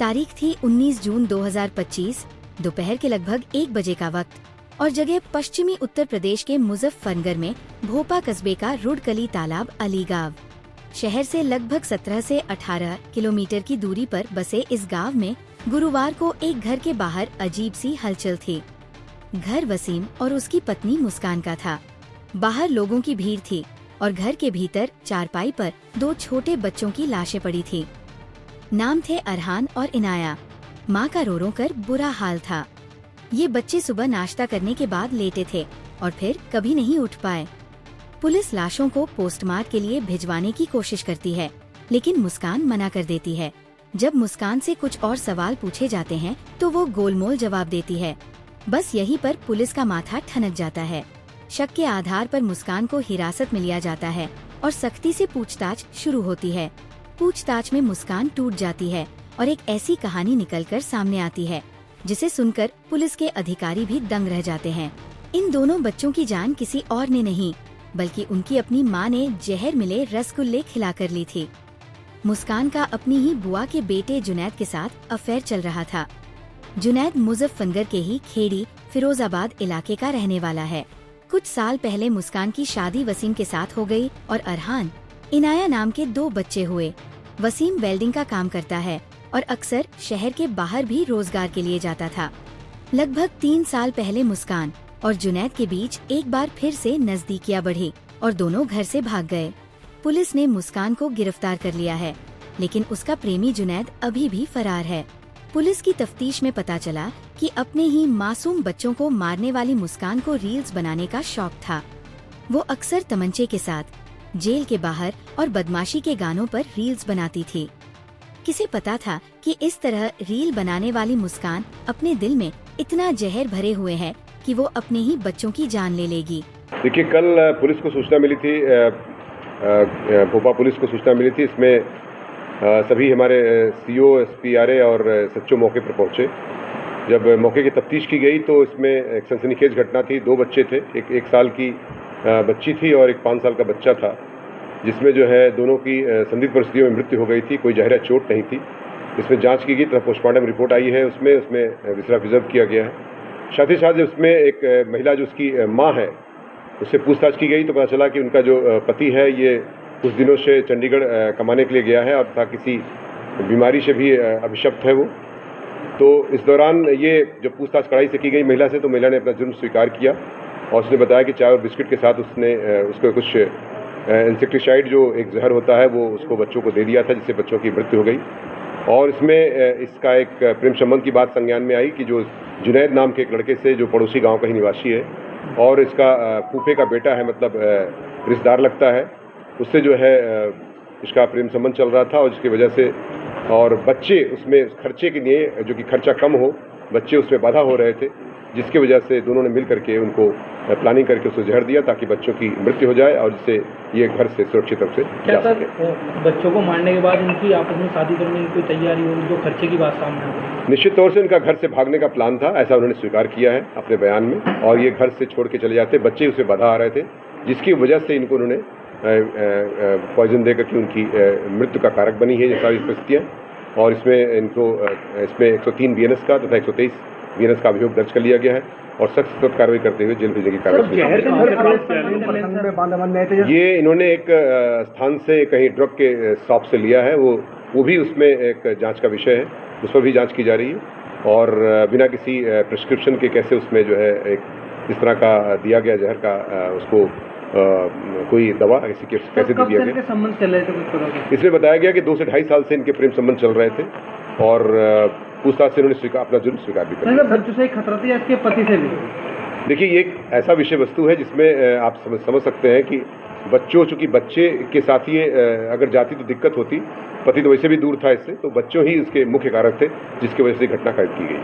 तारीख थी 19 जून 2025, दोपहर के लगभग 1 बजे का वक्त और जगह पश्चिमी उत्तर प्रदेश के मुजफ्फरनगर में भोपा कस्बे का रुडकली तालाब अली गांव। शहर से लगभग 17 से 18 किलोमीटर की दूरी पर बसे इस गांव में गुरुवार को एक घर के बाहर अजीब सी हलचल थी। घर वसीम और उसकी पत्नी मुस्कान का था। बाहर लोगों की भीड़ थी और घर के भीतर चारपाई पर 2 छोटे बच्चों की लाशें पड़ी थी। नाम थे अरहान और इनाया। माँ का रो रो कर बुरा हाल था। ये बच्चे सुबह नाश्ता करने के बाद लेटे थे और फिर कभी नहीं उठ पाए। पुलिस लाशों को पोस्टमार्टम के लिए भिजवाने की कोशिश करती है, लेकिन मुस्कान मना कर देती है। जब मुस्कान से कुछ और सवाल पूछे जाते हैं तो वो गोलमोल जवाब देती है। बस यहीं पर पुलिस का माथा ठनक जाता है। शक के आधार पर मुस्कान को हिरासत में लिया जाता है और सख्ती से पूछताछ शुरू होती है। पूछताछ में मुस्कान टूट जाती है और एक ऐसी कहानी निकलकर सामने आती है जिसे सुनकर पुलिस के अधिकारी भी दंग रह जाते हैं। इन दोनों बच्चों की जान किसी और ने नहीं, बल्कि उनकी अपनी मां ने जहर मिले रसगुल्ले खिलाकर ली थी। मुस्कान का अपनी ही बुआ के बेटे जुनैद के साथ अफेयर चल रहा था। जुनैद मुजफ्फरनगर के ही खेड़ी फिरोजाबाद इलाके का रहने वाला है। कुछ साल पहले मुस्कान की शादी वसीम के साथ हो गई और अरहान, इनाया नाम के 2 बच्चे हुए। वसीम वेल्डिंग का काम करता है और अक्सर शहर के बाहर भी रोजगार के लिए जाता था। लगभग 3 साल पहले मुस्कान और जुनैद के बीच एक बार फिर से नजदीकियां बढ़ी और दोनों घर से भाग गए। पुलिस ने मुस्कान को गिरफ्तार कर लिया है, लेकिन उसका प्रेमी जुनैद अभी भी फरार है। पुलिस की तफ्तीश में पता चला कि अपने ही मासूम बच्चों को मारने वाली मुस्कान को रील्स बनाने का शौक था। वो अक्सर तमंचे के साथ जेल के बाहर और बदमाशी के गानों पर रील्स बनाती थी। किसे पता था कि इस तरह रील बनाने वाली मुस्कान अपने दिल में इतना जहर भरे हुए है कि वो अपने ही बच्चों की जान ले लेगी। देखिए, कल पुलिस को सूचना मिली थी, भोपाल पुलिस को सूचना मिली थी। इसमें सभी हमारे सीओ, एसपी, आरए और एसएचओ मौके पर पहुंचे। जब मौके की तफ्तीश की गई तो इसमें एक सनसनीखेज घटना थी। 2 बच्चे थे, एक साल की बच्ची थी और एक 5 साल का बच्चा था, जिसमें जो है दोनों की संदिग्ध परिस्थितियों में मृत्यु हो गई थी। कोई जहरा चोट नहीं थी। इसमें जांच की गई तथा पोस्टमार्टम रिपोर्ट आई है। उसमें विसरा प्रिजर्व किया गया है। साथ ही साथ उसमें एक महिला जो उसकी माँ है, उससे पूछताछ की गई तो पता चला कि उनका जो पति है ये कुछ दिनों से चंडीगढ़ कमाने के लिए गया है और था किसी बीमारी से भी अभिशप्त है वो। तो इस दौरान ये जब पूछताछ कड़ाई से की गई महिला से, तो महिला ने अपना जुर्म स्वीकार किया और उसने बताया कि चाय और बिस्किट के साथ उसने उसको कुछ इंसेक्टिसाइड जो एक जहर होता है वो उसको बच्चों को दे दिया था, जिससे बच्चों की मृत्यु हो गई। और इसमें इसका एक प्रेम संबंध की बात संज्ञान में आई कि जो जुनैद नाम के एक लड़के से, जो पड़ोसी गांव का ही निवासी है और इसका फूफे का बेटा है, मतलब रिश्तेदार लगता है, उससे जो है इसका प्रेम संबंध चल रहा था और जिसकी वजह से और बच्चे उसमें खर्चे के लिए, जो कि खर्चा कम हो, बच्चे उसमें बाधा हो रहे थे, जिसकी वजह से दोनों ने मिल करके उनको प्लानिंग करके उसको जहर दिया ताकि बच्चों की मृत्यु हो जाए और जिससे ये घर से सुरक्षित रूप से जा सके। बच्चों को मारने के बाद उनकी आपस में शादी करने की कोई तैयारी हो, जो खर्चे की बात सामने आई? निश्चित तौर से उनका घर से भागने का प्लान था, ऐसा उन्होंने स्वीकार किया है अपने बयान में। और ये घर से छोड़ के चले जाते, बच्चे उसे बाधा आ रहे थे, जिसकी वजह से इनको उन्होंने पॉइजन देकर के उनकी मृत्यु का कारक बनी है ये सारी परिस्थितियाँ। और इसमें इनको इसमें 103 बीएनएस का तथा 123 बीएनएस का अभियोग दर्ज कर लिया गया है और सख्त कार्रवाई करते हुए जेल भेजने की कार्रवाई। ये इन्होंने एक स्थान से कहीं ड्रग के शॉप से लिया है, वो भी उसमें एक जांच का विषय है, उस पर भी जांच की जा रही है। और बिना किसी प्रिस्क्रिप्शन के कैसे उसमें जो है एक इस तरह का दिया गया जहर का उसको कोई दवा कैसे दिया गया। संबंध चल रहे थे कुछ पता? इसमें बताया गया कि 2 से 2.5 साल से इनके प्रेम संबंध चल रहे थे और पूछताछ से उन्होंने अपना जुर्म स्वीकार भी कर लिया। बच्चों से खतरा था या इसके पति से भी? देखिए, ये एक ऐसा विषय वस्तु है जिसमें आप समझ सकते हैं कि बच्चों, चूंकि बच्चे के साथ ही अगर जाती तो दिक्कत होती, पति तो वैसे भी दूर था इससे, तो बच्चों ही इसके मुख्य कारक थे जिसकी वजह से घटना कैद की गई।